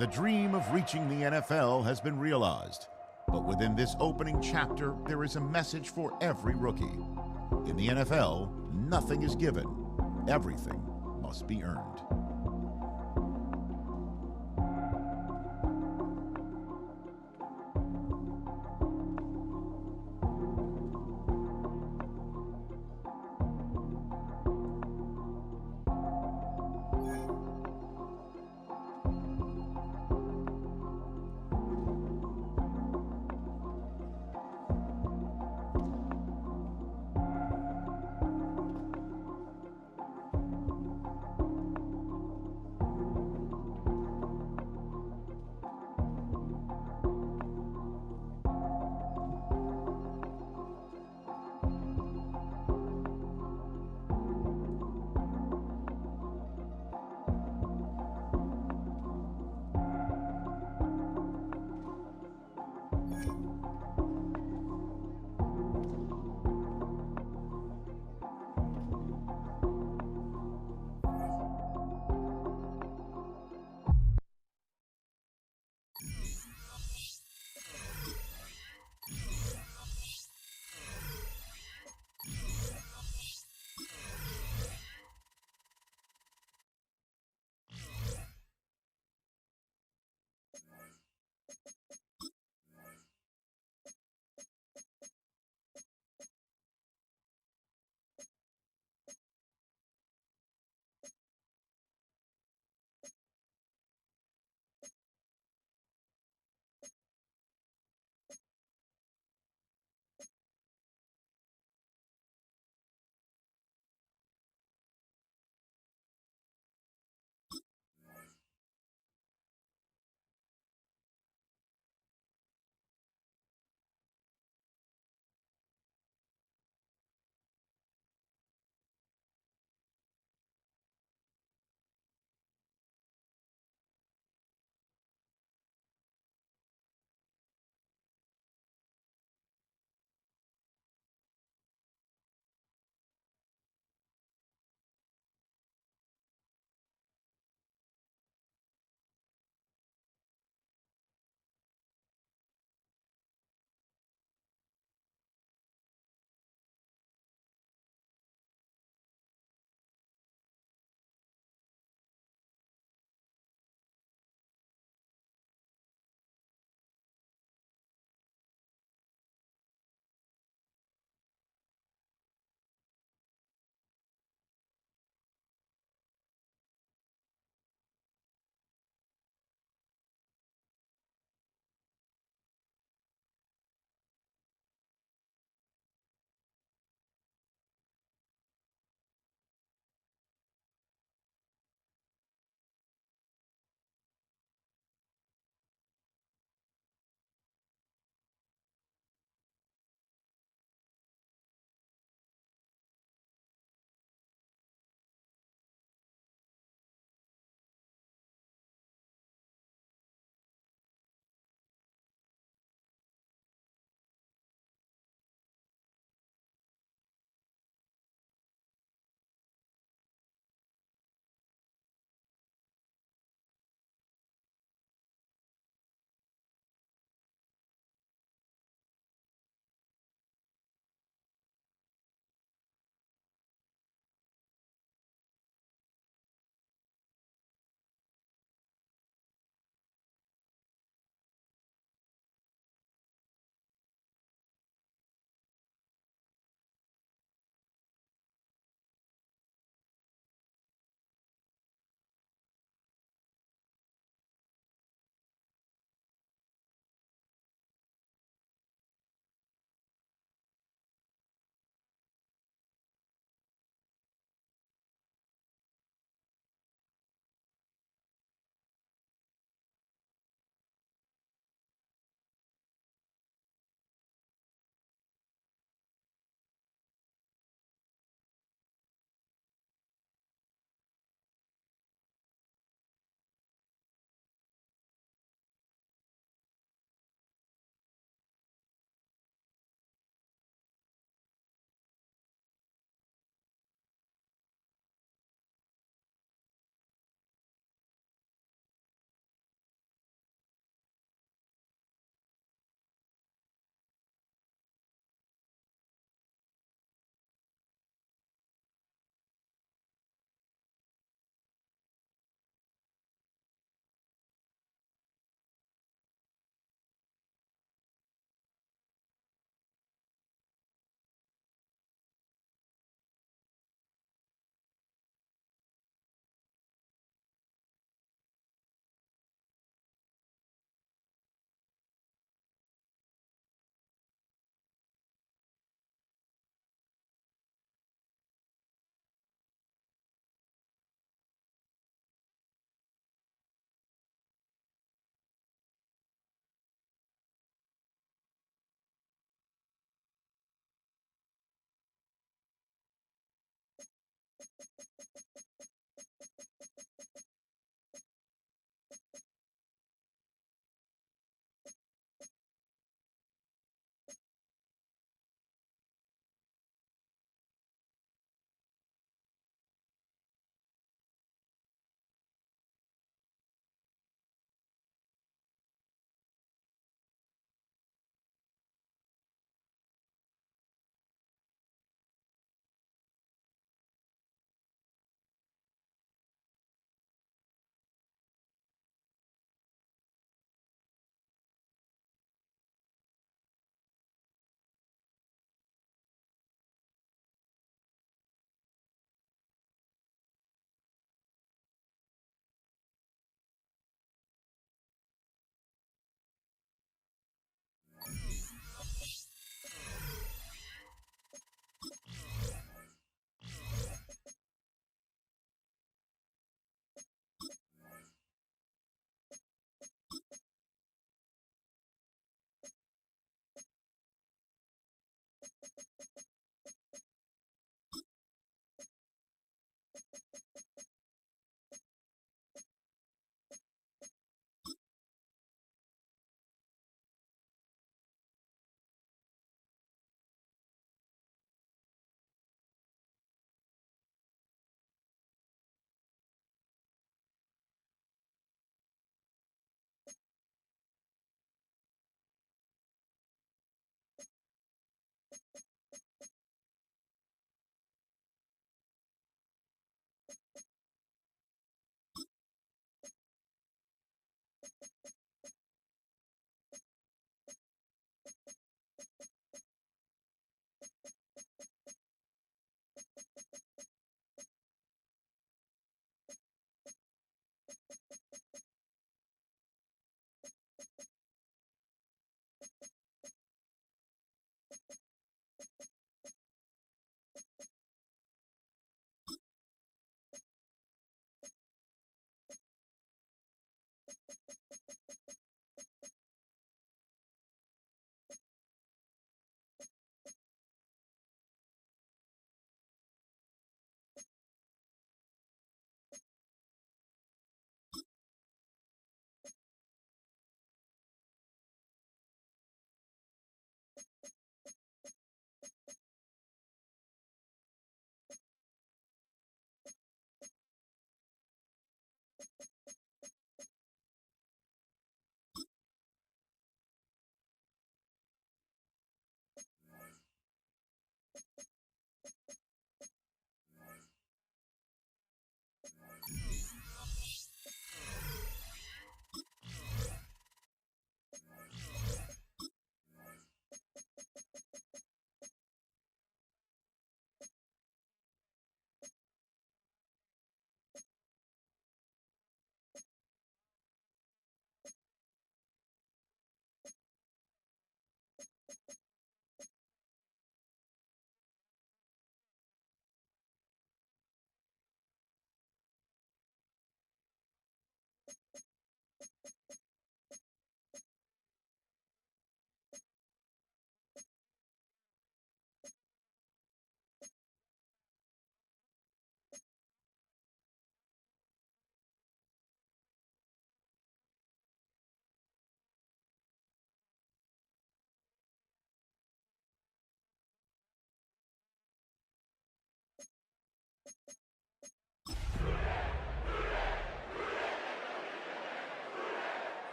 The dream of reaching the NFL has been realized. But within this opening chapter, there is a message for every rookie. In the NFL, nothing is given. Everything must be earned.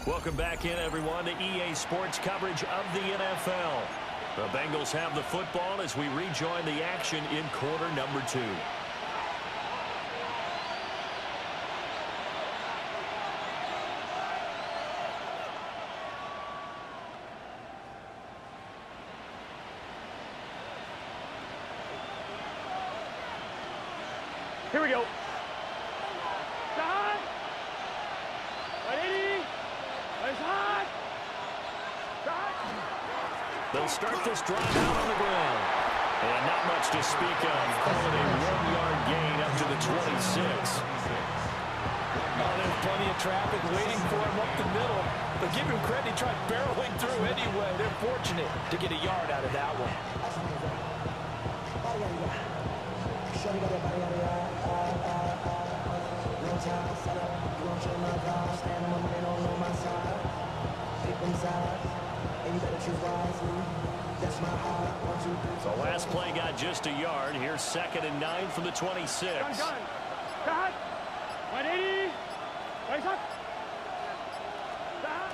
Welcome back in, everyone, to EA Sports coverage of the NFL. The Bengals have the football as we rejoin the action in quarter number 2. Here we go. Shot. 180. Shot. Shot. They'll start this drive out on the ground. And not much to speak of. Call it a 1-yard gain up to the 26. Oh, there's plenty of traffic waiting for him up the middle. But give him credit, he tried barreling through anyway. They're fortunate to get a yard out of that one. So last play got just a yard. Here's 2nd and 9 from the 26. Done. Shot. 180. Shot. Shot.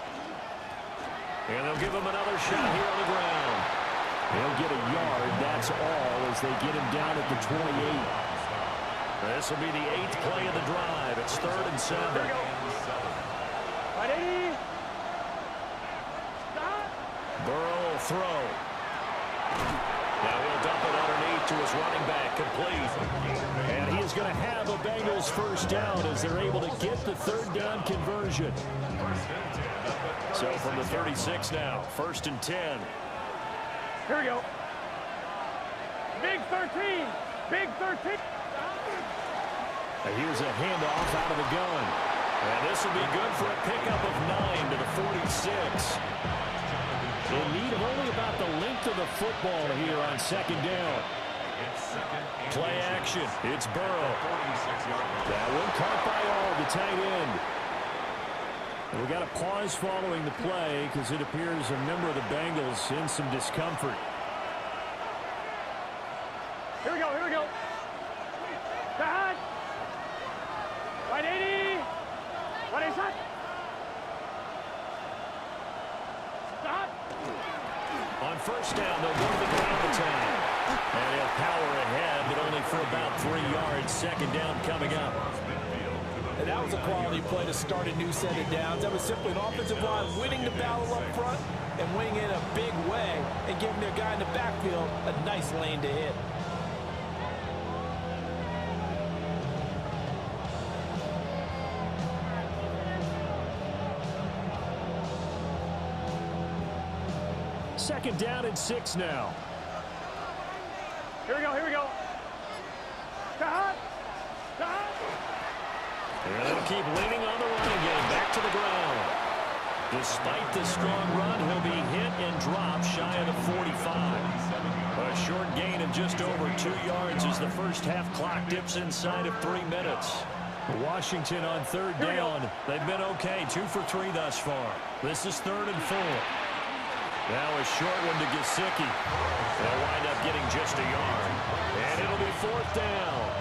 And they'll give him another shot here on the ground. He'll get a yard. That's all as they get him down at the 28. This will be the 8th play of the drive. It's 3rd and 7. Here we go. 180. Shot. Burrow will throw. Now he'll dump it underneath to his running back, complete. And he is going to have a Bengals first down as they're able to get the 3rd down conversion. So from the 36 now, 1st and 10. Here we go. Big 13. Big 13. And here's a handoff out of the gun. And this will be good for a pickup of 9 to the 46. They'll need only about the length of the football here on 2nd down. Play action. It's Burrow. That one caught by all, the tight end. And we got a pause following the play because it appears a member of the Bengals in some discomfort. Here we go. Here we go. Shot. 180. 180 shot. Stop. On 1st down, they'll go to the ground attack. And he'll power ahead, but only for about 3 yards. 2nd down coming up. And that was a quality play to start a new set of downs. That was simply an offensive line winning the battle up front and winning in a big way and giving their guy in the backfield a nice lane to hit. Second down and 6 now. Here we go. Here we go. Shot. Shot. And they'll keep leaning on the running game. Back to the ground. Despite the strong run, he'll be hit and dropped shy of the 45. A short gain of just over 2 yards as the first half clock dips inside of 3 minutes. Washington on 3rd down. They've been okay. 2 for 3 thus far. This is 3rd and 4. Now a short one to Gesicki. They'll wind up getting just a yard. And it'll be 4th down.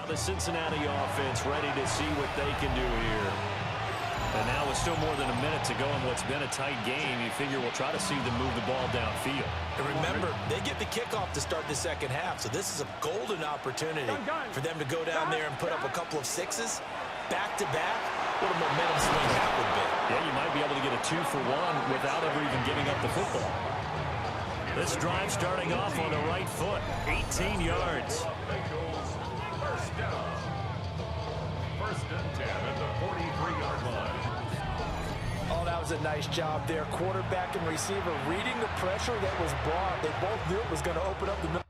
Now the Cincinnati offense ready to see what they can do here. And now with still more than a minute to go in what's been a tight game, you figure we'll try to see them move the ball downfield. And remember, they get the kickoff to start the second half, so this is a golden opportunity for them to go down there and put up a couple of sixes back-to-back. What a momentum swing that would be. Yeah, you might be able to get a 2-for-1 without ever even giving up the football. This drive starting off on the right foot, 18 yards. First down. First and 10 at the 43-yard line. Oh, that was a nice job there. Quarterback and receiver reading the pressure that was brought. They both knew it was going to open up the middle.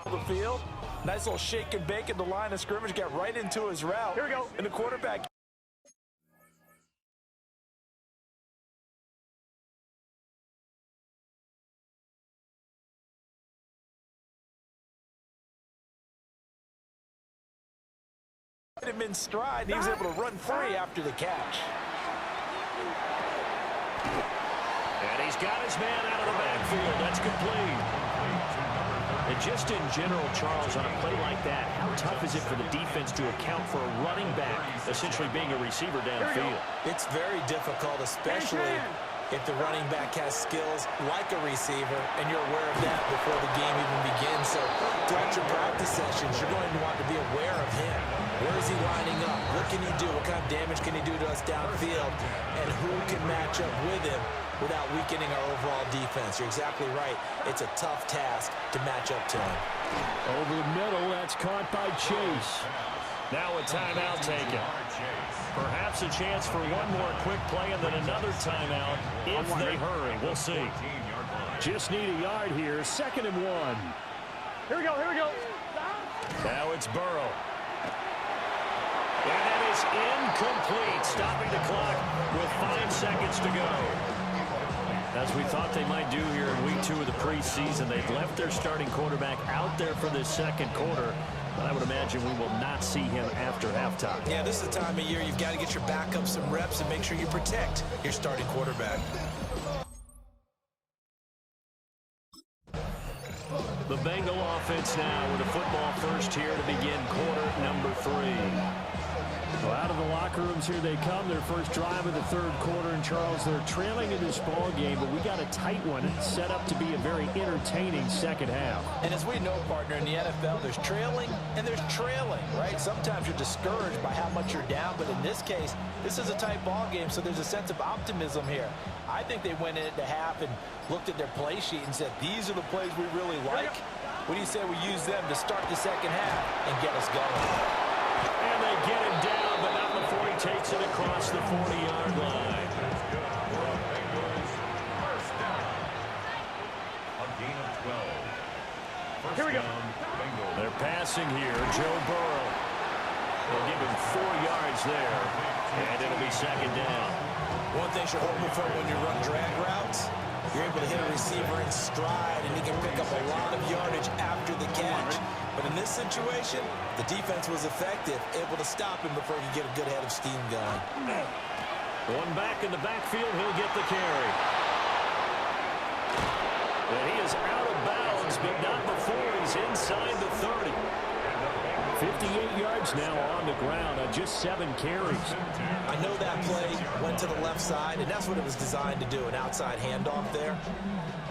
The field, nice little shake and bake at the line of scrimmage, got right into his route. Here we go. And the quarterback hit him in stride, and he was able to run free after the catch. And he's got his man out of the backfield. That's complete. And just in general, Charles, on a play like that, how tough is it for the defense to account for a running back essentially being a receiver downfield? It's very difficult, especially if the running back has skills like a receiver, and you're aware of that before the game even begins. So throughout your practice sessions, you're going to want to be aware of him. Where is he lining up? What can he do? What kind of damage can he do to us downfield? And who can match up with him without weakening our overall defense? You're exactly right. It's a tough task to match up to him. Over the middle, that's caught by Chase. Now a timeout taken. Perhaps a chance for one more quick play and then another timeout if they hurry. We'll see. Just need a yard here. 2nd and 1. Here we go, here we go. Now it's Burrow. And that is incomplete. Stopping the clock with 5 seconds to go. As we thought they might do here in week 2 of the preseason, they've left their starting quarterback out there for this second quarter. But I would imagine we will not see him after halftime. Yeah, this is the time of year you've got to get your backup some reps and make sure you protect your starting quarterback. The Bengal offense now with a football first here to begin quarter number 3. Well, out of the locker rooms here they come. Their first drive of the 3rd quarter. And, Charles, they're trailing in this ball game, but we got a tight one set up to be a very entertaining second half. And as we know, partner, in the NFL, there's trailing and there's trailing, right? Sometimes you're discouraged by how much you're down, but in this case, this is a tight ball game, so there's a sense of optimism here. I think they went into half and looked at their play sheet and said, these are the plays we really like. What do you say we use them to start the second half and get us going? And they get him down, but not before he takes it across the 40-yard line. First down. A gain of 12. Here we go. They're passing here. Joe Burrow. They'll give him 4 yards there, and it'll be 2nd down. One thing you're hoping for when you run drag routes, you're able to hit a receiver in stride, and he can pick up a lot of yardage after the catch. But in this situation, the defense was effective, able to stop him before he could get a good head of steam going. One back in the backfield, he'll get the carry. And he is out of bounds, but not before he's inside the 30. 58 yards now on the ground on just 7 carries. I know that play went to the left side, and that's what it was designed to do, an outside handoff there.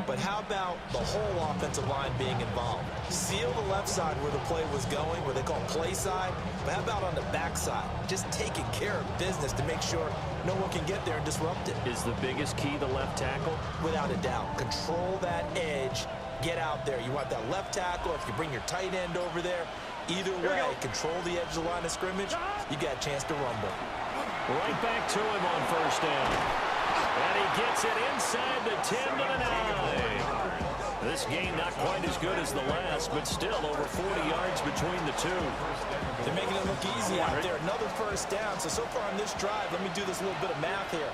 But how about the whole offensive line being involved? Seal the left side where the play was going, where they call play side. But how about on the back side? Just taking care of business to make sure no one can get there and disrupt it. Is the biggest key the left tackle? Without a doubt. Control that edge. Get out there. You want that left tackle. If you bring your tight end over there, either way, control the edge of the line of scrimmage, you got a chance to rumble. Right back to him on 1st down. And he gets it inside the 10 to the 9. This game not quite as good as the last, but still over 40 yards between the two. They're making it look easy out there. Another 1st down. So far on this drive, let me do this little bit of math here.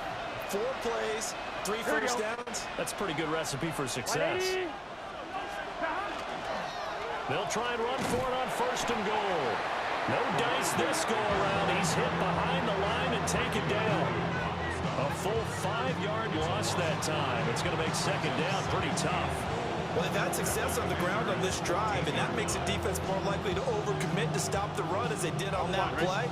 4 plays, 3 first downs. That's a pretty good recipe for success. They'll try and run for it on 1st and goal. No dice this go around. He's hit behind the line and taken down. A full 5-yard loss that time. It's going to make 2nd down pretty tough. Well, they've had success on the ground on this drive, and that makes the defense more likely to overcommit to stop the run as they did on that play.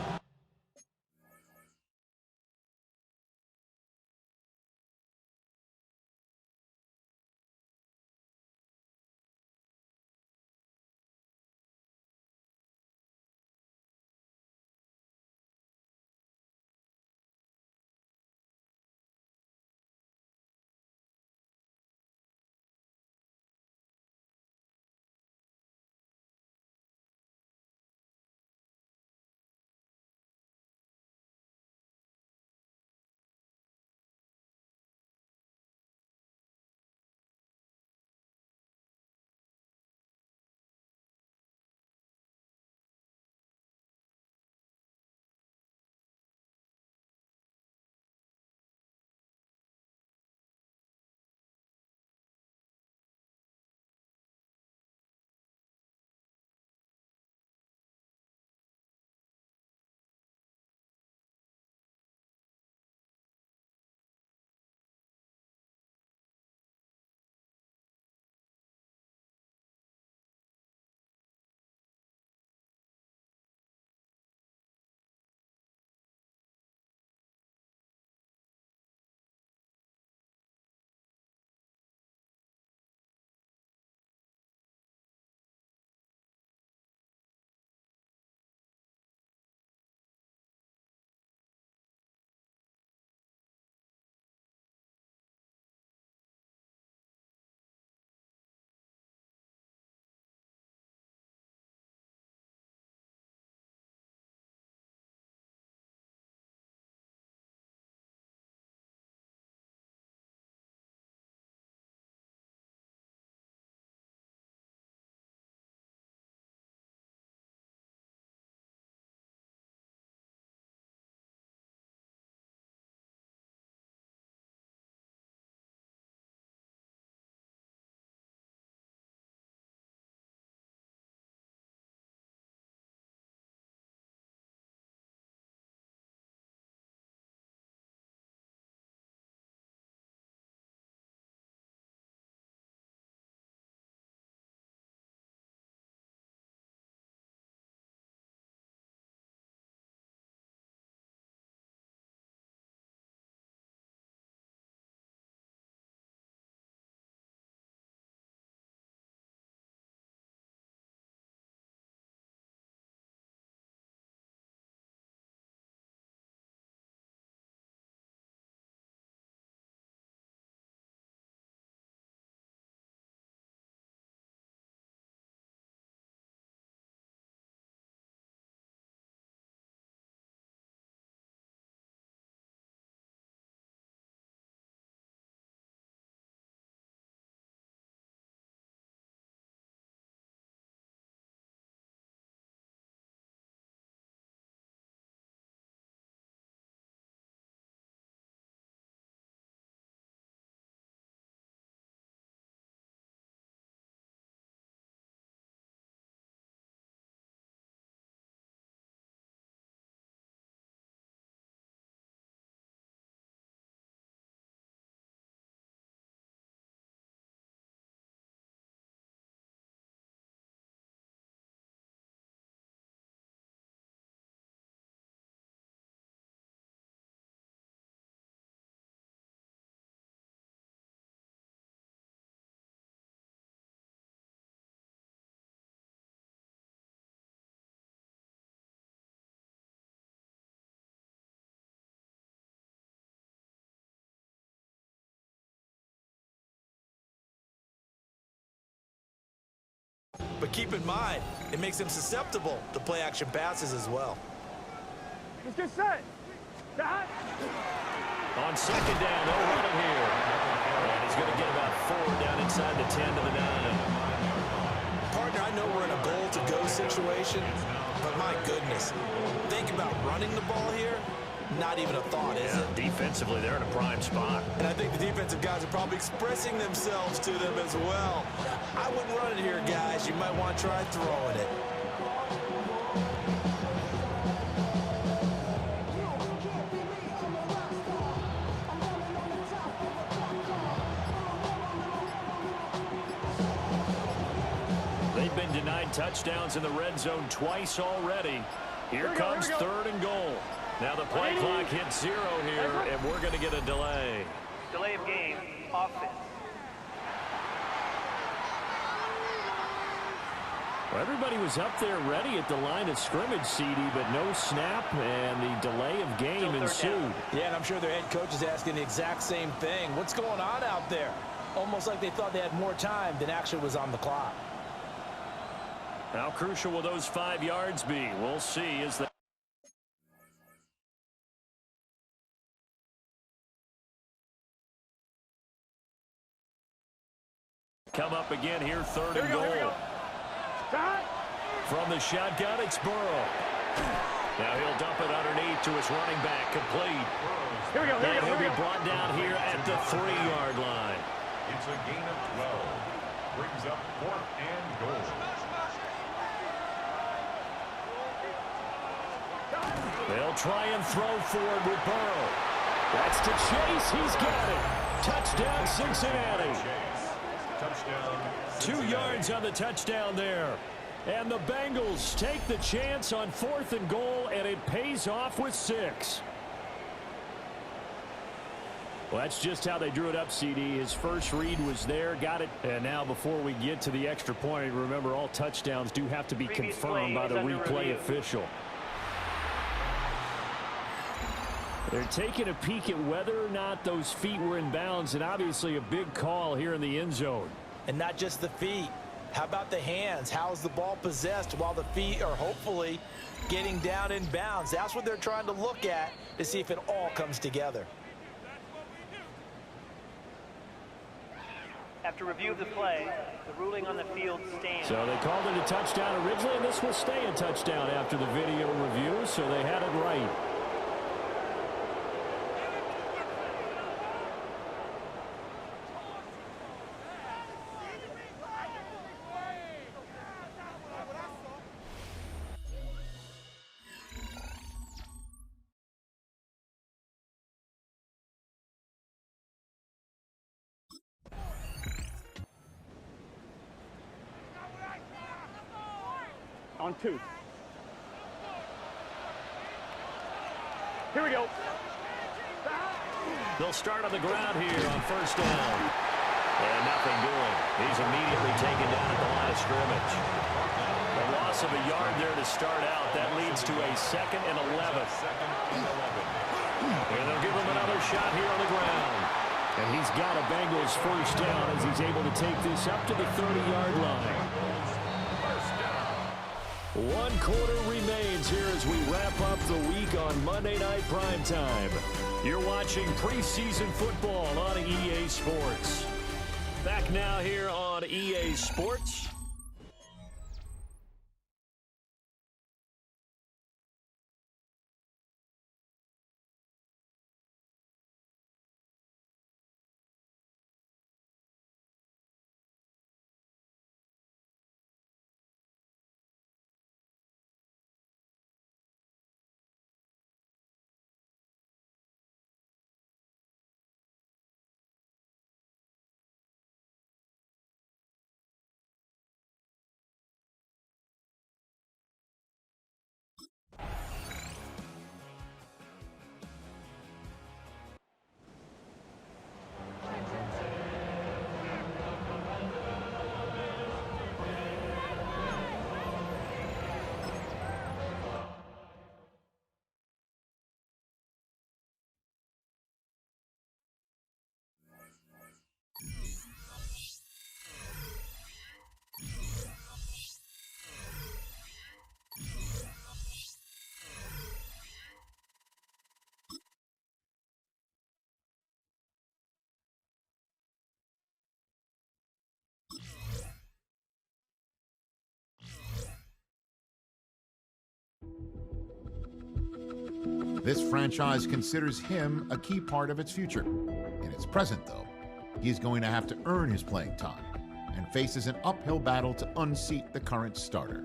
But keep in mind, it makes him susceptible to play-action passes as well. Let's get set. Stop. On second down, they'll run it here. And he's going to get about 4 down inside the 10 to the 9. Partner, I know we're in a goal-to-go situation, but my goodness, think about running the ball here. Not even a thought, is it? Defensively, they're in a prime spot. And I think the defensive guys are probably expressing themselves to them as well. I wouldn't run it here, guys. You might want to try throwing it. They've been denied touchdowns in the red zone twice already. Here comes 3rd and goal. Now the play clock hits 0 here, and we're going to get a delay. Delay of game, offense. Well, everybody was up there ready at the line of scrimmage, CD, but no snap, and the delay of game ensued. Yeah, and I'm sure their head coach is asking the exact same thing. What's going on out there? Almost like they thought they had more time than actually was on the clock. How crucial will those 5 yards be? We'll see as they come up again here, 3rd and goal. From the shotgun, it's Burrow. Now he'll dump it underneath to his running back, complete. And he'll be brought down here at the 3-yard line. It's a gain of 12. Brings up 4th and goal. They'll try and throw forward with Burrow. That's to Chase. He's got it. Touchdown, Cincinnati. Touchdown. 2 yards on the touchdown there. And the Bengals take the chance on 4th and goal, and it pays off with 6. Well, that's just how they drew it up, CD. His first read was there, got it. And now before we get to the extra point, remember all touchdowns do have to be confirmed by the replay official. They're taking a peek at whether or not those feet were in bounds, and obviously a big call here in the end zone. And not just the feet. How about the hands? How's the ball possessed while the feet are hopefully getting down in bounds? That's what they're trying to look at to see if it all comes together. After review of the play, the ruling on the field stands. So they called it a touchdown originally, and this will stay a touchdown after the video review, so they had it right. On 2. Here we go. They'll start on the ground here on 1st down. And nothing doing. He's immediately taken down at the line of scrimmage. A loss of a yard there to start out. That leads to a 2nd and 11. And they'll give him another shot here on the ground. And he's got a Bengals 1st down as he's able to take this up to the 30-yard line. 1 quarter remains here as we wrap up the week on Monday Night Primetime. You're watching preseason football on EA Sports. Back now here on EA Sports. This franchise considers him a key part of its future. In its present, though, he's going to have to earn his playing time and faces an uphill battle to unseat the current starter.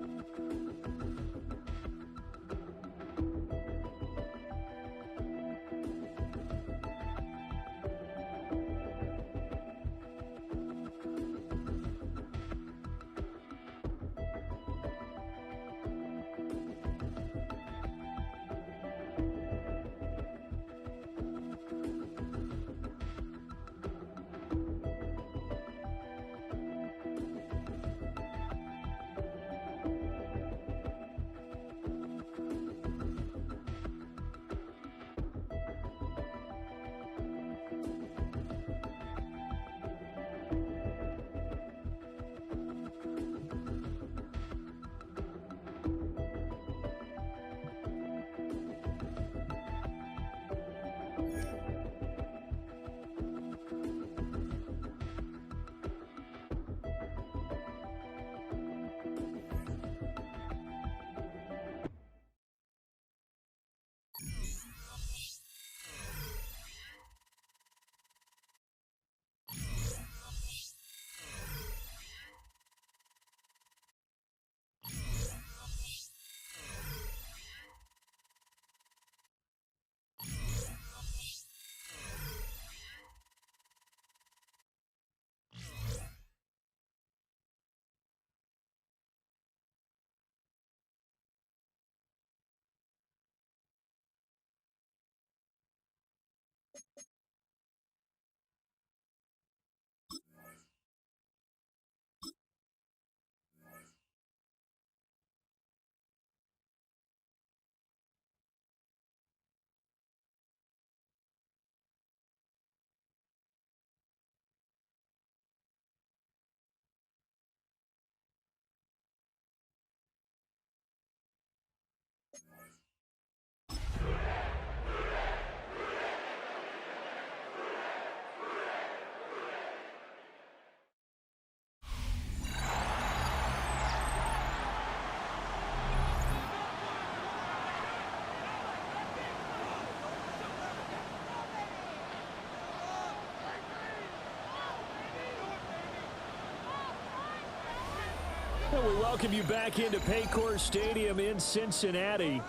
And we welcome you back into Paycor Stadium in Cincinnati.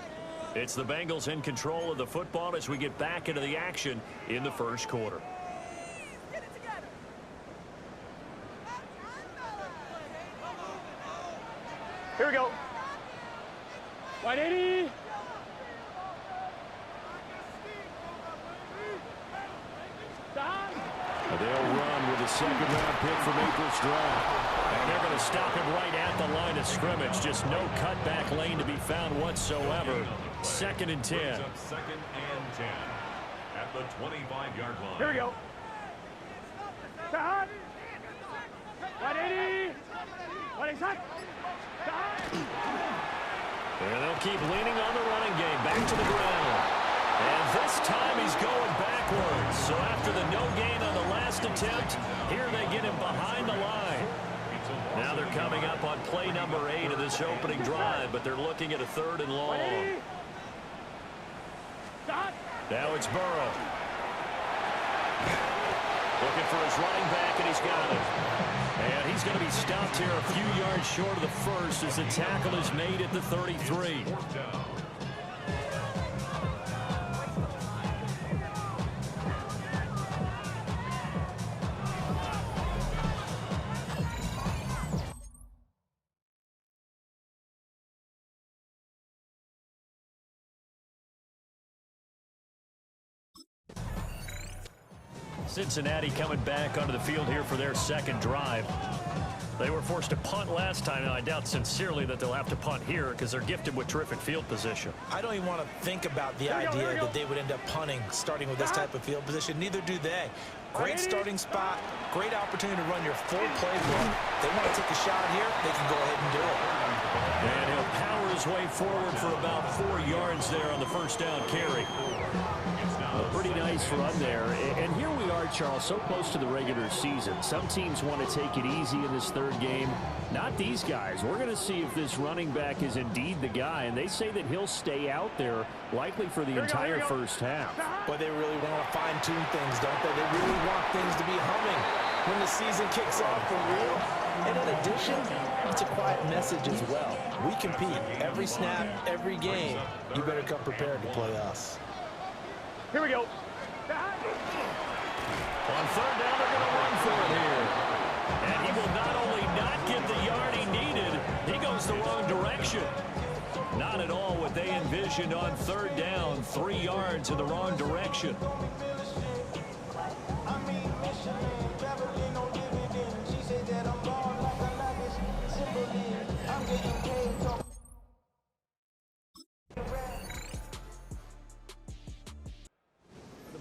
It's the Bengals in control of the football as we get back into the action in the first quarter. Here we go. 180. They'll run with a second-round pick from April's draft. And they're going to stop him right at the line of scrimmage. Just no cutback lane to be found whatsoever. 2nd and 10. Second and 10 at the 25-yard line. Here we go. Stop. 180. 180. And they'll keep leaning on the running game. Back to the ground. And this time he's going backwards. So after the no gain on the last attempt, here they get him behind the line. Now they're coming up on play number 8 of this opening drive, but they're looking at a 3rd and long. Now it's Burrow. Looking for his running back, and he's got it. And he's going to be stopped here a few yards short of the first as the tackle is made at the 33. Cincinnati coming back onto the field here for their second drive. They were forced to punt last time, and I doubt sincerely that they'll have to punt here because they're gifted with terrific field position. I don't even want to think about the idea that they would end up punting starting with this type of field position. Neither do they. Great starting spot, great opportunity to run your full playbook. They want to take a shot here, they can go ahead and do it. And he'll power his way forward for about 4 yards there on the first down carry. A pretty nice run there. And here we are, Charles, so close to the regular season. Some teams want to take it easy in this third game. Not these guys. We're going to see if this running back is indeed the guy. And they say that he'll stay out there likely for the entire first half. But they really want to fine-tune things, don't they? They really want things to be humming when the season kicks off for real. And in addition, it's a quiet message as well. We compete every snap, every game. You better come prepared to play us. Here we go. On third down, they're going to run for it here. And he will not only not get the yard he needed, he goes the wrong direction. Not at all what they envisioned on third down. 3 yards in the wrong direction.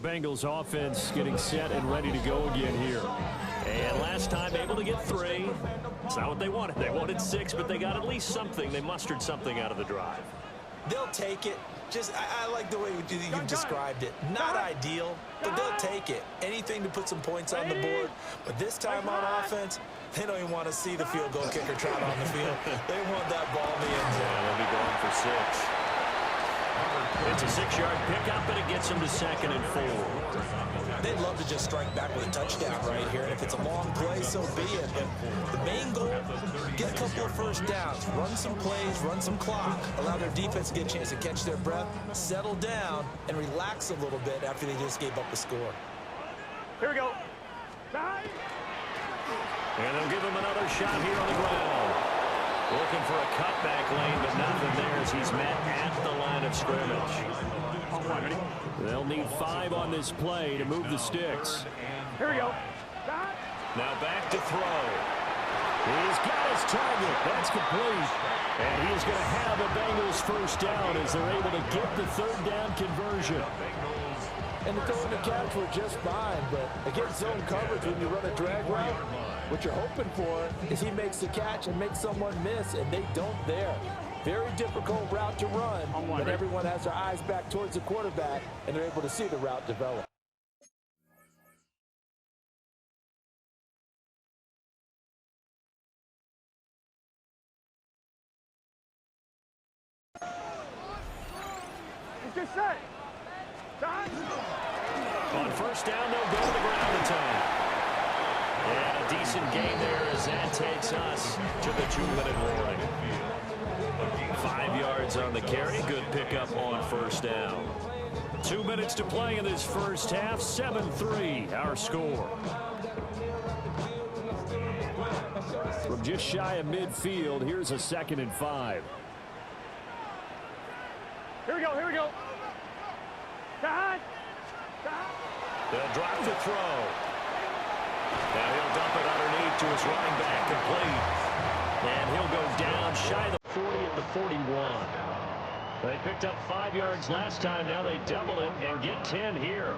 Bengals offense getting set and ready to go again here. And last time able to get 3. It's not what they wanted. They wanted 6, but they got at least something. They mustered something out of the drive. They'll take it. I like the way you've described it. Not ideal, but they'll take it. Anything to put some points on the board. But this time on offense, they don't even want to see the field goal kicker trot on the field. They want that ball in the end zone. Yeah, they'll be going for 6. It's a 6-yard pickup, and it gets them to 2nd and 4. They'd love to just strike back with a touchdown right here, and if it's a long play, so be it. But the main goal, get a couple of first downs, run some plays, run some clock, allow their defense to get a chance to catch their breath, settle down, and relax a little bit after they just gave up the score. Here we go. And they'll give him another shot here on the ground. Looking for a cutback lane, but nothing there as he's met at the line of scrimmage. They'll need 5 on this play to move the sticks. Here we go. Now back to throw. He's got his target. That's complete. And he is going to have a Bengals first down as they're able to get the third down conversion. And the throw and the catch were just fine, but against zone coverage when you run a drag route, what you're hoping for is he makes the catch and makes someone miss, and they don't there. Very difficult route to run, but everyone has their eyes back towards the quarterback, and they're able to see the route develop. It's just set. On first down, they'll go to the ground attack. And a decent gain there as that takes us to the 2-minute warning. 5 yards on the carry. Good pickup on first down. 2 minutes to play in this first half. 7-3 our score. From just shy of midfield, here's a 2nd and 5. Here we go. Here we go. They'll drop the throw. Now he'll dump it underneath to his running back, complete. And he'll go down shy of the 40 at the 41. They picked up 5 yards last time. Now they double it and get 10 here.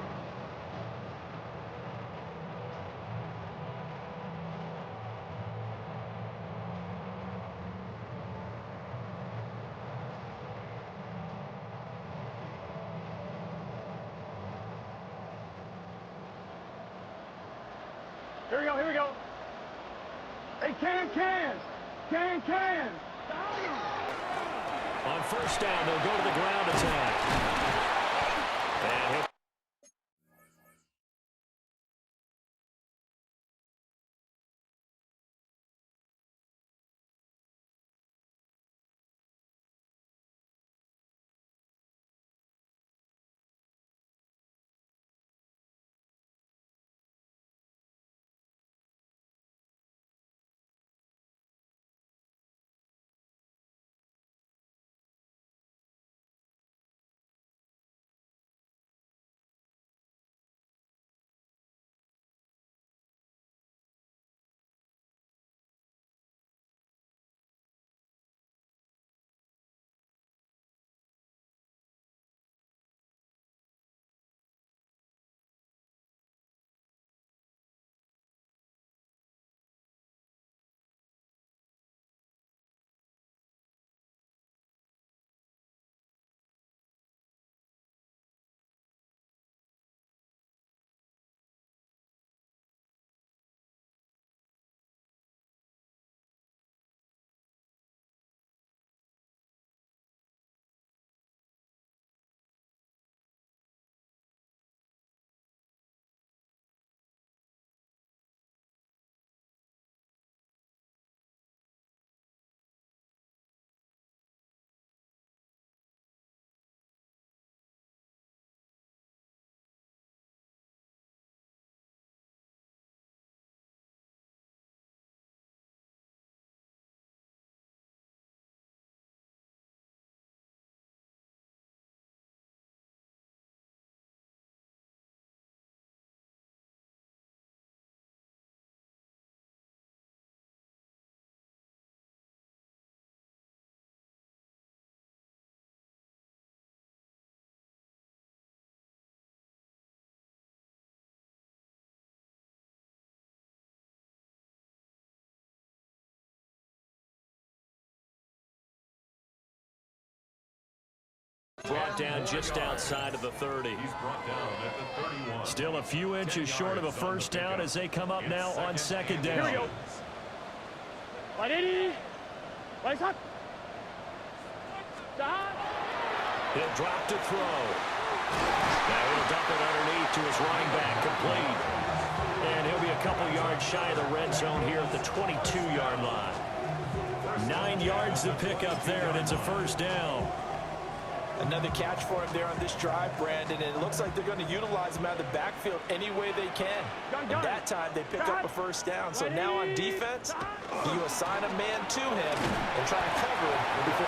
Here we go. Here we go. Hey, can. On first down, they'll go to the ground attack. And he'll brought down just outside of the 30. He's brought down at the 31. Still a few inches short of a first down as they come up now on second down. Here we go. Ready? Rise up. Stop. He'll drop to throw. Now he'll dump it underneath to his running back, complete. And he'll be a couple yards shy of the red zone here at the 22-yard line. 9 yards to pick up there, and it's a first down. Another catch for him there on this drive, Brandon, and it looks like they're going to utilize him out of the backfield any way they can. And that time, they pick up a first down. So now on defense, you assign a man to him and try to cover him before.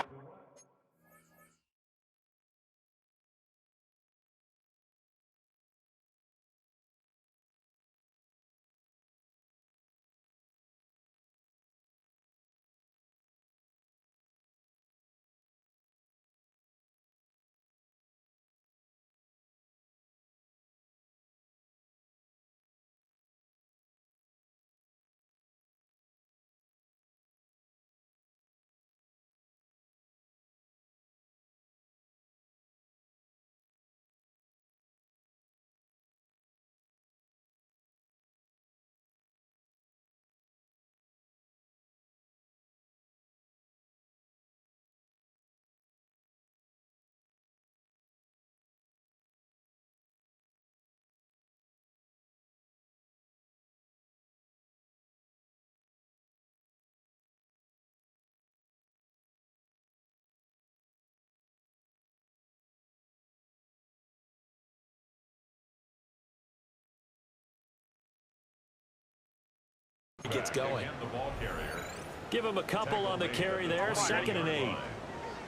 He gets going. The ball carrier. Give him a couple on the carry there. 2nd and 8.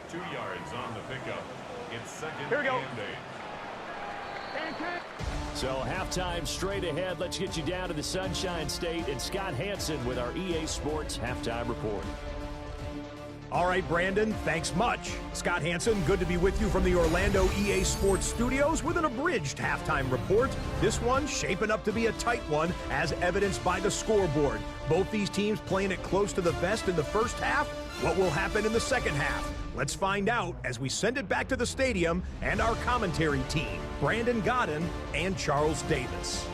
2 yards on the pickup. It's second Here we go. and 8. So halftime straight ahead. Let's get you down to the Sunshine State and Scott Hansen with our EA Sports halftime report. All right, Brandon, thanks much. Scott Hansen, good to be with you from the Orlando EA Sports Studios with an abridged halftime report. This one shaping up to be a tight one, as evidenced by the scoreboard. Both these teams playing it close to the vest in the first half. What will happen in the second half? Let's find out as we send it back to the stadium and our commentary team, Brandon Godden and Charles Davis.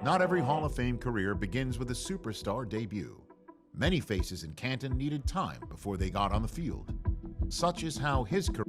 Not every Hall of Fame career begins with a superstar debut. Many faces in Canton needed time before they got on the field. Such is how his career.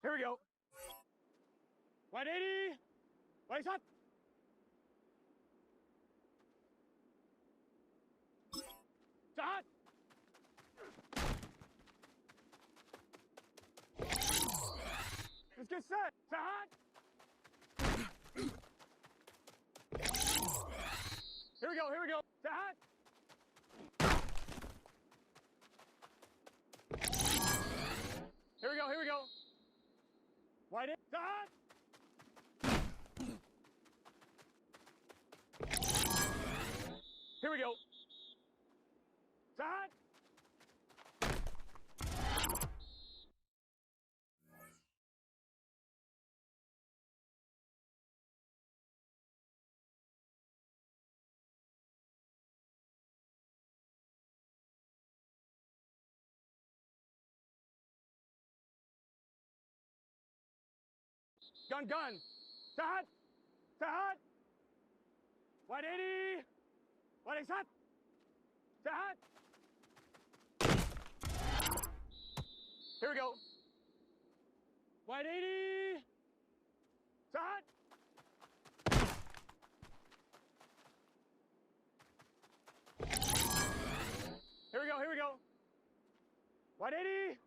Here we go. 180. Right shot. Shot. Let's get set. Shot. Here we go. Here we go. Shot. Here we go. Here we go. Wide in. Shot. Here we go. Shot. Gun, gun. Shot. Shot. 180. 180 shot. Shot. Here we go. 180. Shot. Here we go. Here we go. 180.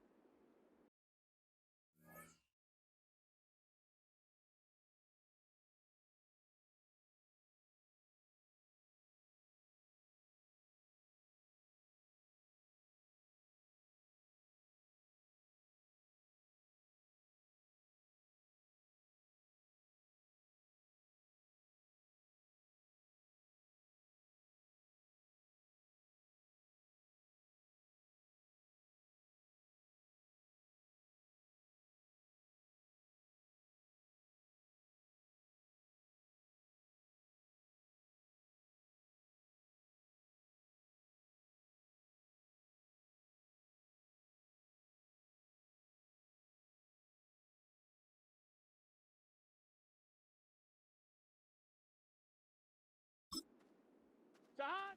Shot.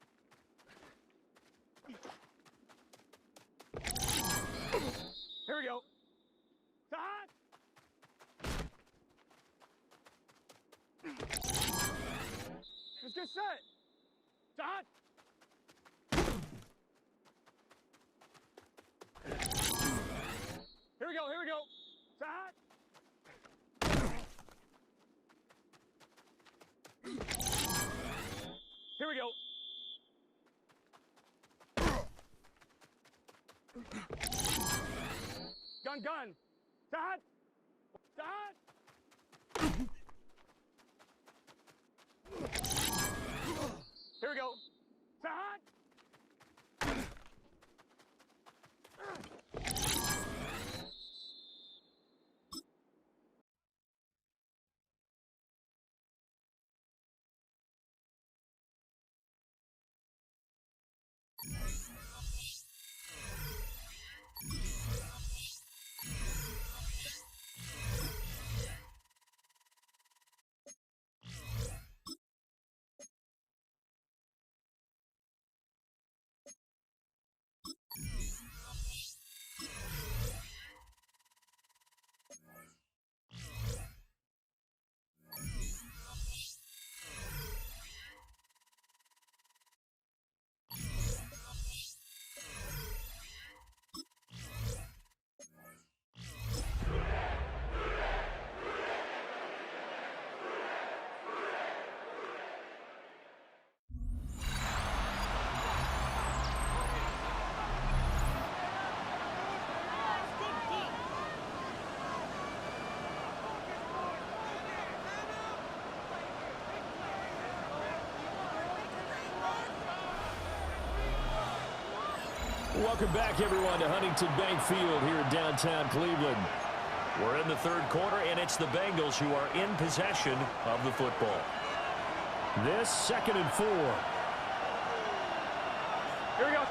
Here we go. Shot. Let's get set. Shot. Here we go. Here we go. Shot. Here we go. Gun, gun. Shot. Shot. Here we go. Shot. Welcome back, everyone, to Huntington Bank Field here in downtown Cleveland. We're in the third quarter, and it's the Bengals who are in possession of the football. This 2nd and 4. Here we go.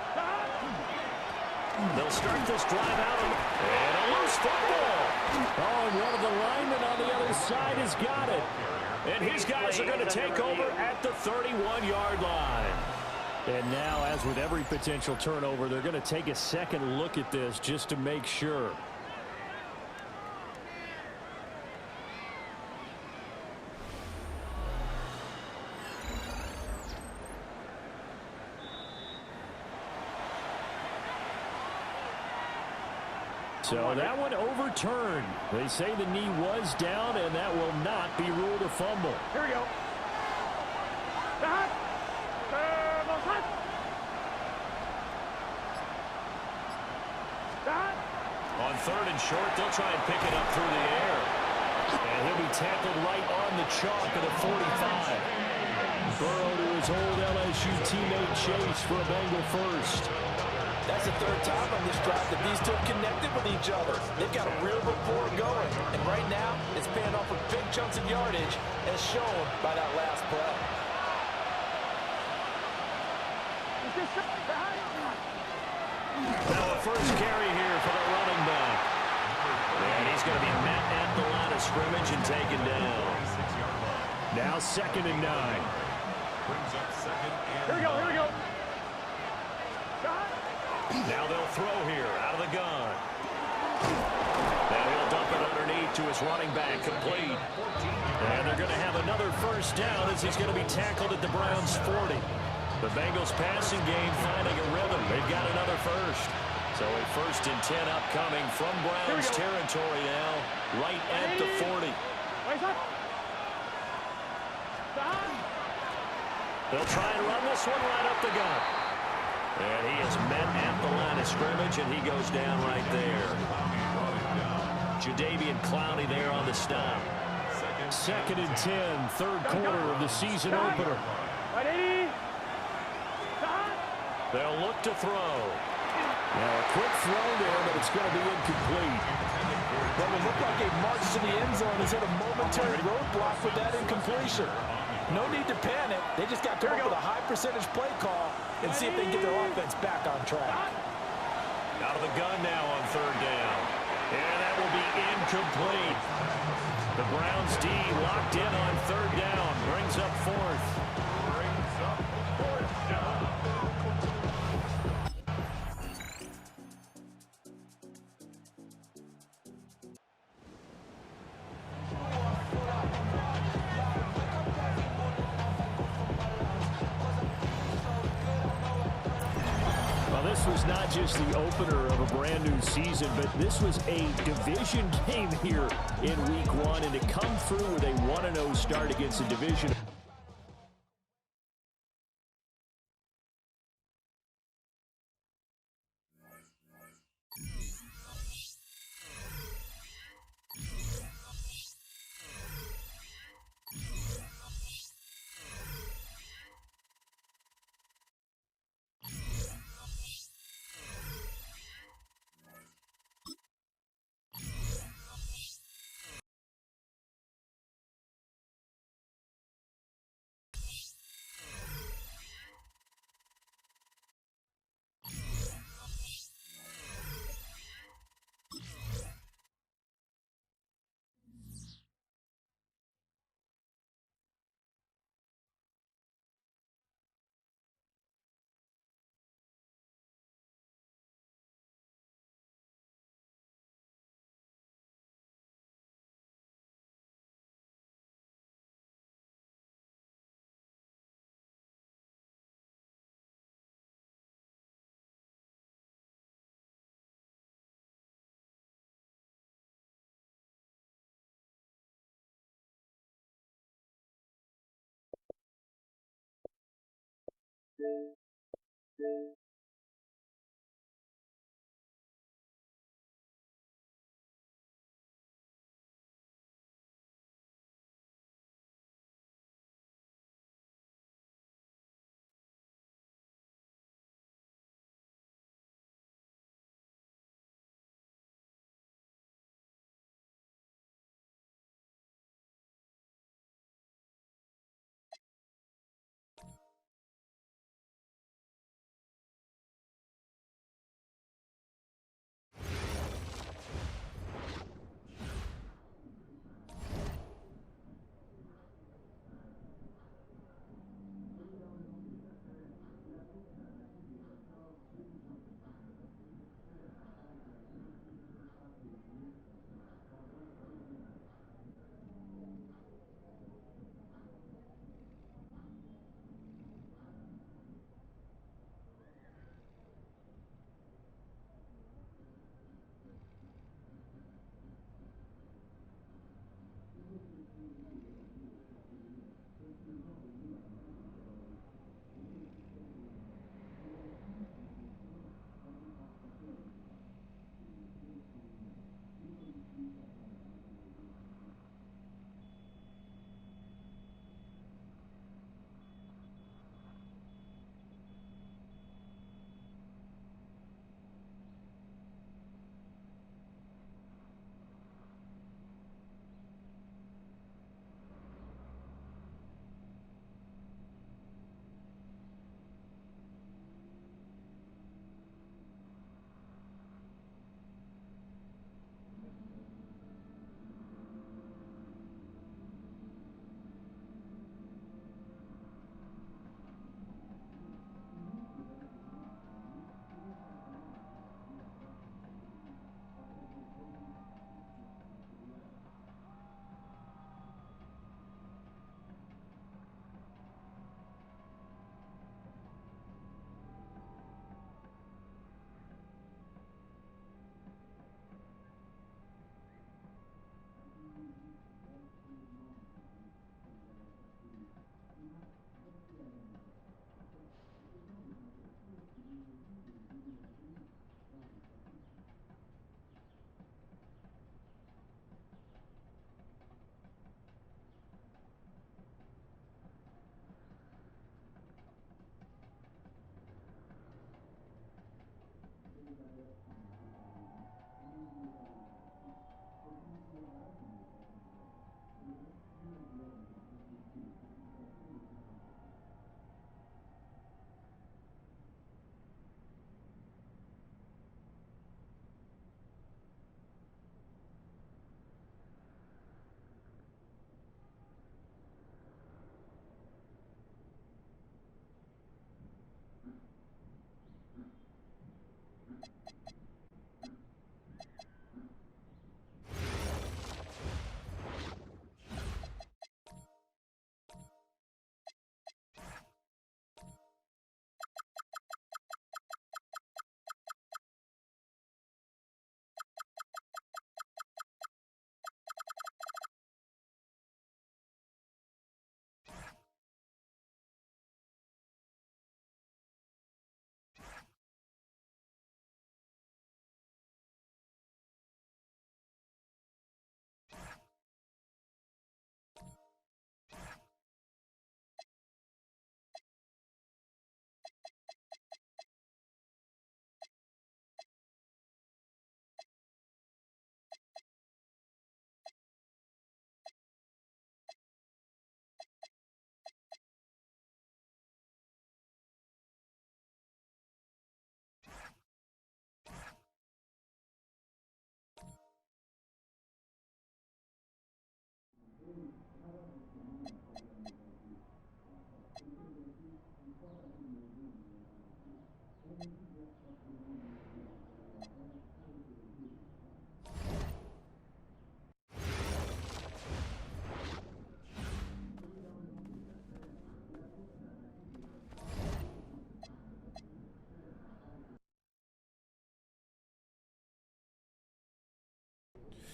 They'll start this drive out, and a loose football. Oh, and one of the linemen on the other side has got it. And his guys are going to take over at the 31-yard line. And now, as with every potential turnover, they're going to take a second look at this just to make sure. So that one overturned. They say the knee was down, and that will not be ruled a fumble. Here we go. On third and short, they'll try and pick it up through the air. And he'll be tackled right on the chalk at the 45. Burrow to his old LSU teammate Chase for a Bengal first. That's the third time on this drive that these two have connected with each other. They've got a real rapport going. And right now, it's paying off with big chunks of yardage, as shown by that last play. Now a first carry here for the running back. And he's going to be met at the line of scrimmage and taken down. Now 2nd and 9. Brings up 2nd and Here we go, here we go. Now they'll throw here out of the gun. Now he'll dump it underneath to his running back, complete. And they're going to have another first down as he's going to be tackled at the Browns' 40. The Bengals passing game finding a rhythm. They've got another first. So a 1st and 10 upcoming from Browns territory now, right at the 40. They'll try and run this one right up the gut. And he is met at the line of scrimmage, and he goes down right there. Jadeveon Clowney there on the stop. 2nd and 10, third quarter of the season opener. They'll look to throw. Now a quick throw there, but it's going to be incomplete. But it looked like a march to the end zone has hit a momentary roadblock with that incompletion. No need to panic. They just got to come up with a high percentage play call and see if they can get their offense back on track. Out of the gun now on 3rd down. And that will be incomplete. The Browns D locked in on 3rd down. Brings up 4th. brings up 4th down. This was not just the opener of a brand new season, but this was a division game here in week 1, and to come through with a 1-0 start against a division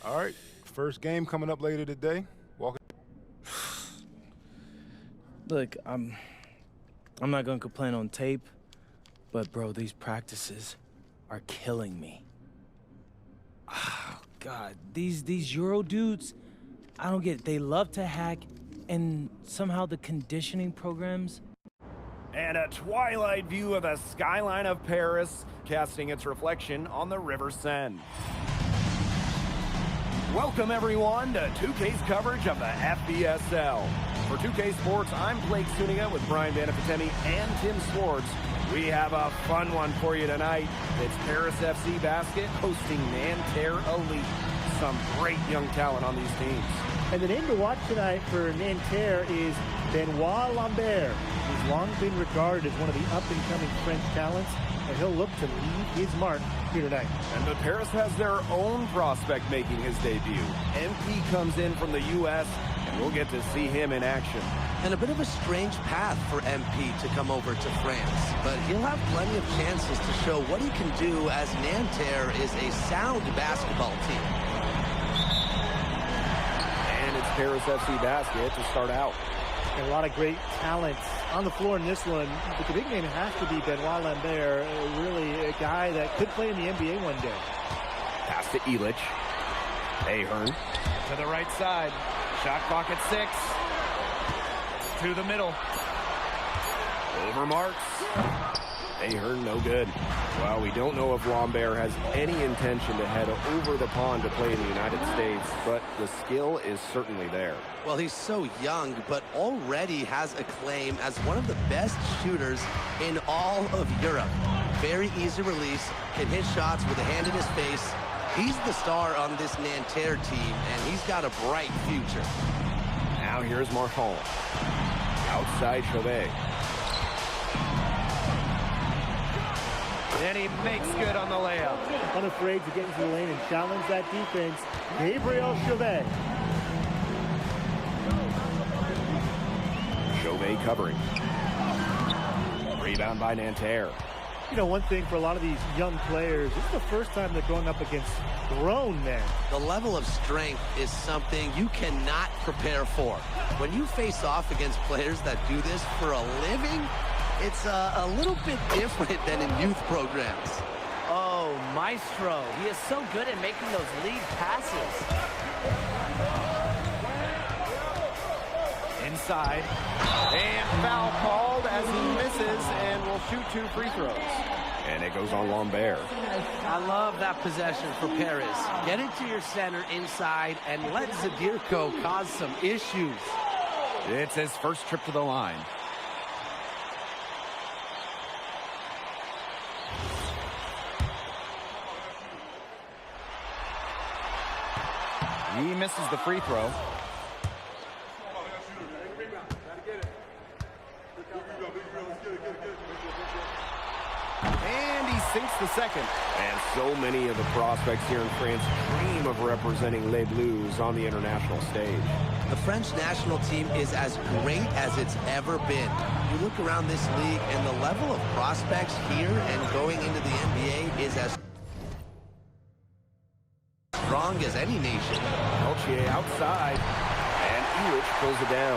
All right, first game coming up later today. Look, I'm not gonna complain on tape, but bro, these practices are killing me. Oh, God, these Euro dudes, I don't get it. They love to hack, and somehow the conditioning programs. And a twilight view of the skyline of Paris, casting its reflection on the River Seine. Welcome, everyone, to 2K's coverage of the FBSL. For 2K Sports, I'm Blake Zuniga with Brian Vanafitemi and Tim Swartz. We have a fun one for you tonight. It's Paris FC Basket hosting Nanterre Elite. Some great young talent on these teams. And the name to watch tonight for Nanterre is Benoit Lambert. He's long been regarded as one of the up-and-coming French talents, and he'll look to leave his mark here tonight. And the Paris has their own prospect making his debut. MP comes in from the U.S., and we'll get to see him in action. And a bit of a strange path for MP to come over to France, but he'll have plenty of chances to show what he can do, as Nanterre is a sound basketball team. And it's Paris FC Basket to start out. And a lot of great talent on the floor in this one, but the big name has to be Benoit Lambert, really a guy that could play in the NBA one day. Pass to Illich. Ahern to the right side. Shot clock at 6. To the middle. Over Marks. Ahern no good. Well, we don't know if Lambert has any intention to head over the pond to play in the United States, but the skill is certainly there. Well, he's so young, but already has a claim as one of the best shooters in all of Europe. Very easy release, can hit shots with a hand in his face. He's the star on this Nanterre team, and he's got a bright future. Now here's Marchand. Outside Chauvet. And he makes good on the layup. Unafraid to get into the lane and challenge that defense, Gabriel Chauvet. Chauvet covering. Rebound by Nanterre. You know, one thing for a lot of these young players, this is the first time they're going up against grown men. The level of strength is something you cannot prepare for. When you face off against players that do this for a living, it's a little bit different than in youth programs. Oh, Maestro. He is so good at making those lead passes. Inside. And foul called as he misses and will shoot 2 free throws. And it goes on Lambert. I love that possession for Paris. Get it to your center inside and let Zadirko cause some issues. It's his first trip to the line. He misses the free throw. And he sinks the second. And so many of the prospects here in France dream of representing Les Bleus on the international stage. The French national team is as great as it's ever been. You look around this league and the level of prospects here and going into the NBA is as strong as any nation. Peltier outside, and Illich pulls it down.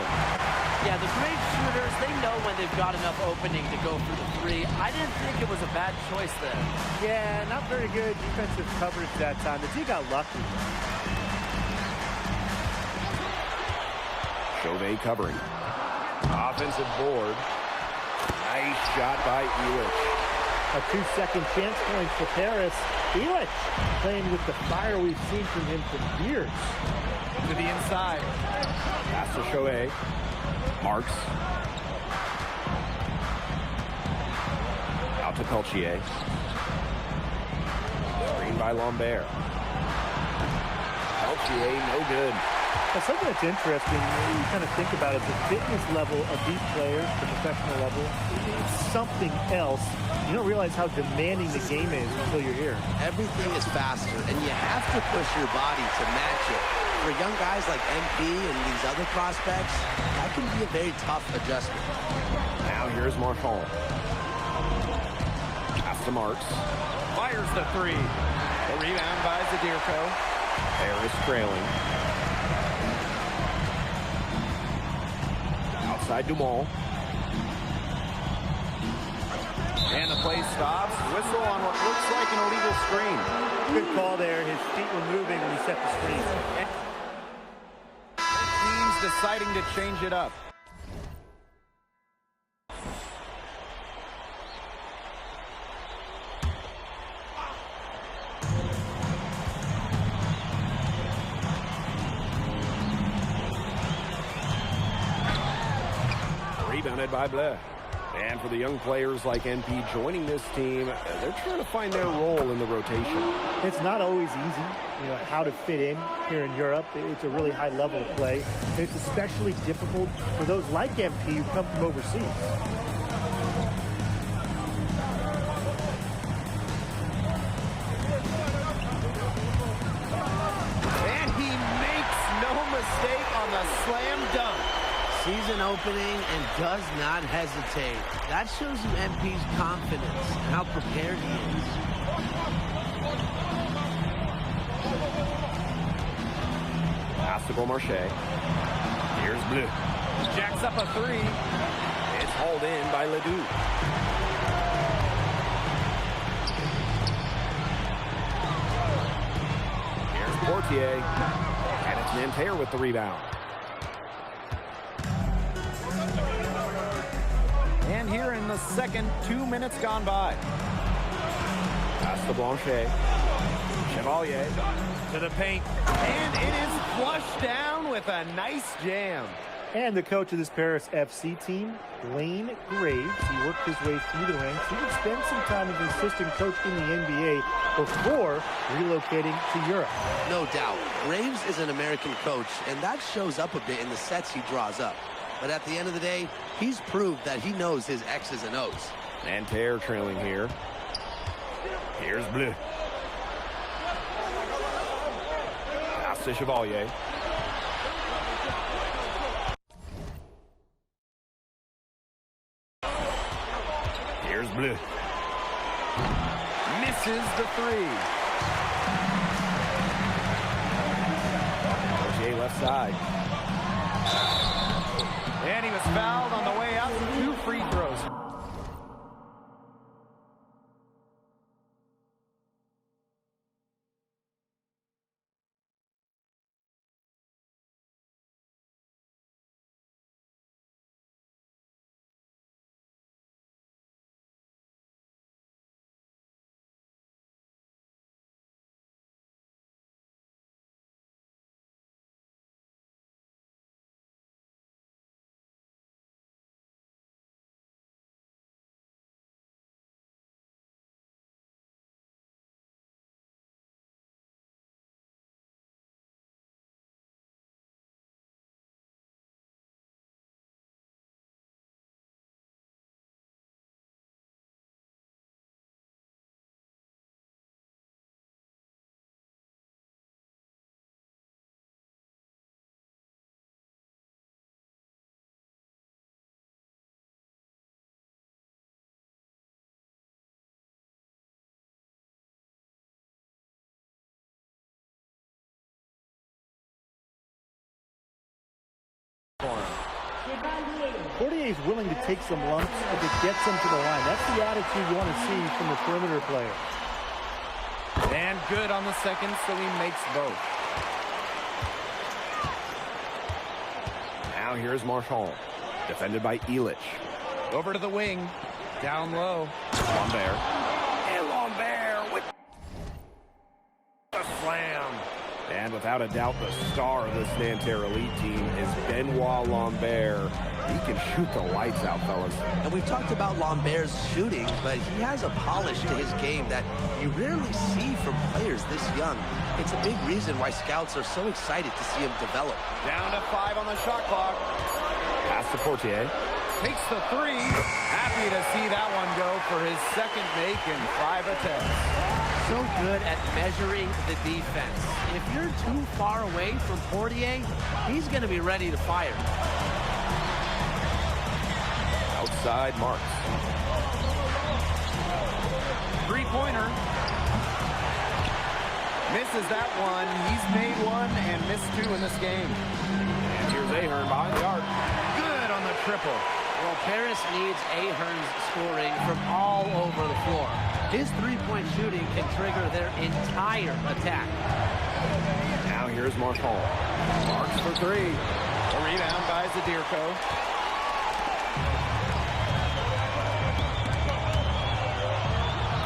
Yeah, the great shooters, they know when they've got enough opening to go for the 3. I didn't think it was a bad choice there. Yeah, not very good defensive coverage that time. The D got lucky. Chauvet covering. Offensive board. Nice shot by Illich. A 2-second chance point for Paris. Illich playing with the fire we've seen from him for years. To the inside. Pass to Chauvet. Marks. Out to Peltier. Screen by Lambert. Peltier, no good. Now, something that's interesting, when you kind of think about it, the fitness level of these players, the professional level, it's something else. You don't realize how demanding the game is until you're here. Everything is faster, and you have to push your body to match it. For young guys like MP and these other prospects, that can be a very tough adjustment. Now here's Marchand. Pass to Marks. Fires the 3. The rebound by Zadirko. Harris trailing. Outside Dumont. And the play stops. Whistle on what looks like an illegal screen. Good call there. His feet were moving when he set the screen. Teams deciding to change it up. Rebounded by Bleu. And for the young players like NP joining this team, they're trying to find their role in the rotation. It's not always easy, how to fit in here in Europe. It's a really high level of play. It's especially difficult for those like MP who come from overseas. And he makes no mistake on the slam dunk. Season opening and does not hesitate. That shows you MP's confidence and how prepared he is. Pass to Beaumarchais. Here's Bleu. Jacks up a three. It's hauled in by Ledoux. Here's Portier. And it's Nanterre with the rebound. And here in the second, 2 minutes gone by. Pass to Blanchet. Chevalier to the paint. And it is flushed down with a nice jam. And the coach of this Paris FC team, Blaine Graves, he worked his way through the ranks. He would spend some time as an assistant coach in the NBA before relocating to Europe. No doubt. Graves is an American coach, and that shows up a bit in the sets he draws up. But at the end of the day, he's proved that he knows his X's and O's. Nanterre trailing here. Here's Bleu. Pass to Chevalier. Here's Bleu. Misses the three. Portier left side. And he was fouled on the way out. 2 free throws. Portier is willing to take some lumps if it gets him to the line. That's the attitude you want to see from the perimeter player. And good on the second, so he makes both. Now here's Marchand, defended by Illich. Over to the wing, down low. Lambert. And Lambert with the slam. And without a doubt, the star of this Nanterre Elite team is Benoit Lambert. He can shoot the lights out, fellas. And we've talked about Lambert's shooting, but he has a polish to his game that you rarely see from players this young. It's a big reason why scouts are so excited to see him develop. Down to 5 on the shot clock. Pass to Portier. Takes the three. Happy to see that one go for his second make in 5 attempts. So good at measuring the defense. If you're too far away from Portier, he's going to be ready to fire. Outside Marks. Three-pointer. Misses that one. He's made one and missed two in this game. And here's Ahern behind the arc. Good on the triple. Well, Paris needs Ahern's scoring from all over the floor. His three-point shooting can trigger their entire attack. Now here's Marshall. Marks for three. A rebound by Zadirko.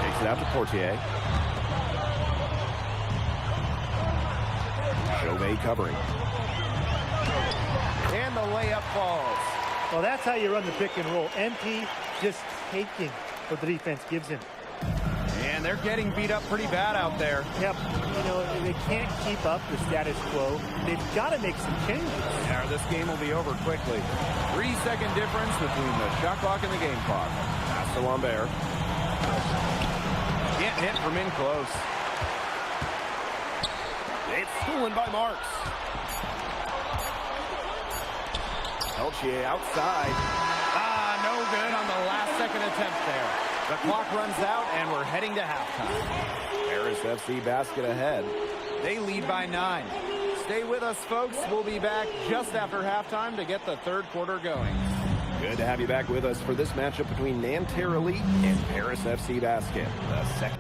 Takes it out to Portier. Chauvet covering. And the layup falls. Well, that's how you run the pick and roll. Empty, just taking what the defense gives him. And they're getting beat up pretty bad out there. Yep. You know, they can't keep up the status quo. They've got to make some changes. Yeah, this game will be over quickly. 3-second difference between the shot clock and the game clock. Pass to Lambert. Can't hit from in close. It's stolen by Marks. Peltier outside. No good on the last second attempt there. The clock runs out and we're heading to halftime. Paris FC basket ahead. They lead by 9. Stay with us, folks. We'll be back just after halftime to get the third quarter going. Good to have you back with us for this matchup between Nanterre Elite and Paris FC Basket. The second.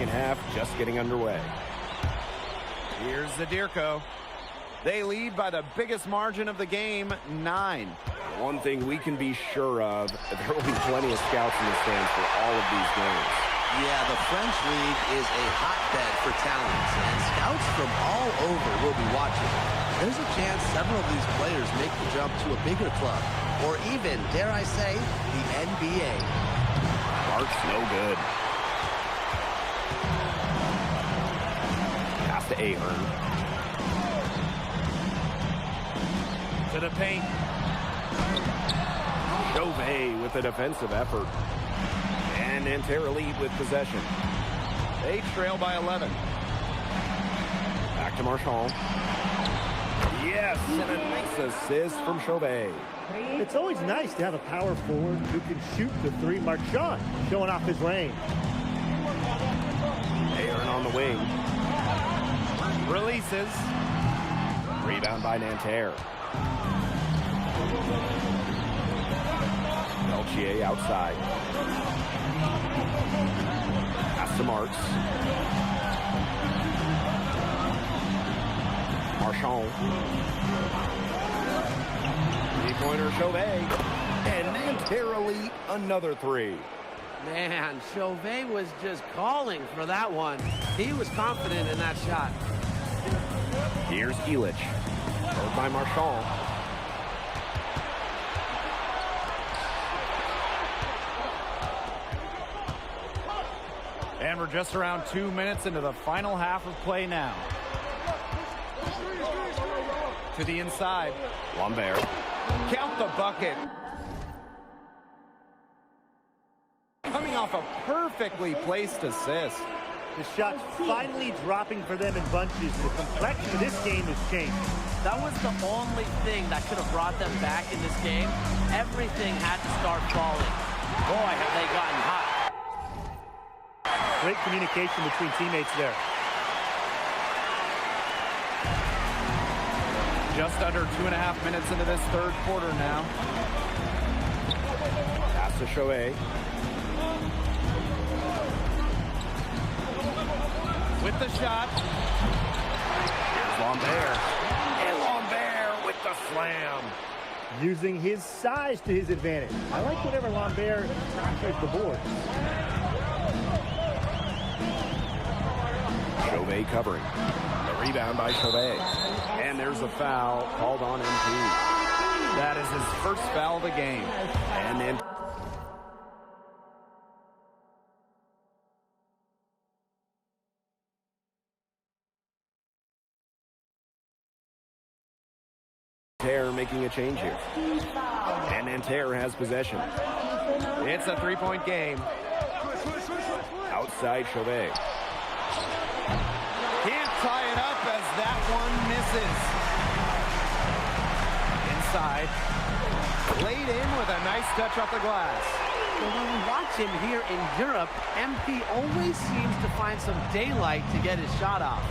second half just getting underway. Here's Zadirko. They lead by the biggest margin of the game, 9. One thing we can be sure of, there will be plenty of scouts in the stands for all of these games. Yeah, the French League is a hotbed for talents, and scouts from all over will be watching. There's a chance several of these players make the jump to a bigger club, or even, dare I say, the NBA. Mark's no good. Pass to Ahern. To the paint. Chauvet with a defensive effort. And Nanterre lead with possession. They trail by 11. Back to Marchand. Yes, and a nice assist from Chauvet. It's always nice to have a power forward who can shoot the three. Marchand showing off his range. Ahern on the wing. Releases. Rebound by Nanterre. Belchier outside. Pass to Marks. Marchand. Three-pointer Chauvet. And Nanterre lead another 3. Man, Chauvet was just calling for that one. He was confident in that shot. Here's Illich. Served by Marchand. And we're just around 2 minutes into the final half of play now. To the inside. Lambert. Count the bucket. Coming off a perfectly placed assist. The shot's finally dropping for them in bunches. The complexion of this game has changed. That was the only thing that could have brought them back in this game. Everything had to start falling. Boy, have they gotten hot. Great communication between teammates there. Just under 2.5 minutes into this third quarter now. Pass to Chauvet. With the shot. Here's Lambert. And Lambert with the slam. Using his size to his advantage. I like whenever Lambert captures the board. Chauvet covering. The rebound by Chauvet. And there's a foul called on MP. That is his first foul of the game. And then Nanterre making a change here. And Nanterre has possession. It's a three-point game. Outside Chauvet. Can't tie it up as that one misses. Inside. Laid in with a nice touch off the glass. Well, when we watch him here in Europe, MP always seems to find some daylight to get his shot off.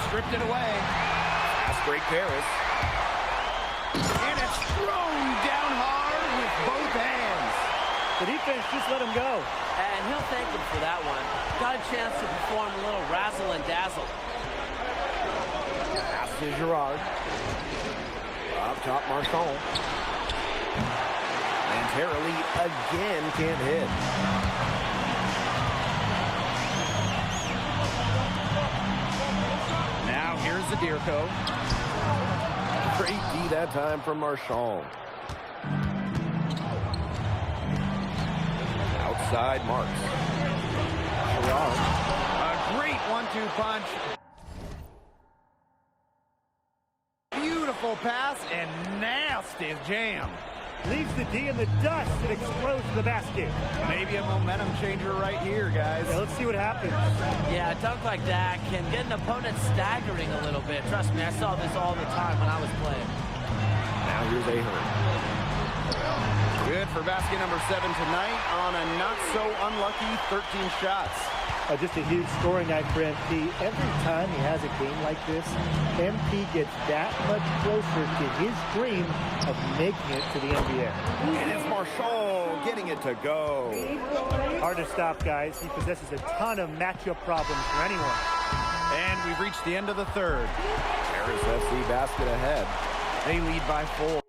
Stripped it away. Fast break Paris. And it's thrown down hard with both hands. The defense just let him go. And he'll thank him for that one. Got a chance to perform a little razzle and dazzle. Pass to Girard. Up top Marchand. Nanterre lead again can't hit. Now here's Zadirko. Great D that time from Marchand. Outside Marks. Girard. A great 1-2 punch. Beautiful pass and nasty jam. Leaves the D in the dust and explodes the basket. Maybe a momentum changer right here, guys. Yeah, let's see what happens. Yeah, a dunk like that can get an opponent staggering a little bit. Trust me, I saw this all the time when I was playing. Now here's Ahern. Good for basket number 7 tonight on a not-so-unlucky 13 shots. Just a huge scoring night for MP. Every time he has a game like this, MP gets that much closer to his dream of making it to the NBA. And it's Marshall getting it to go. Hard to stop, guys. He possesses a ton of matchup problems for anyone. And we've reached the end of the third. Harris FC basket ahead. They lead by 4.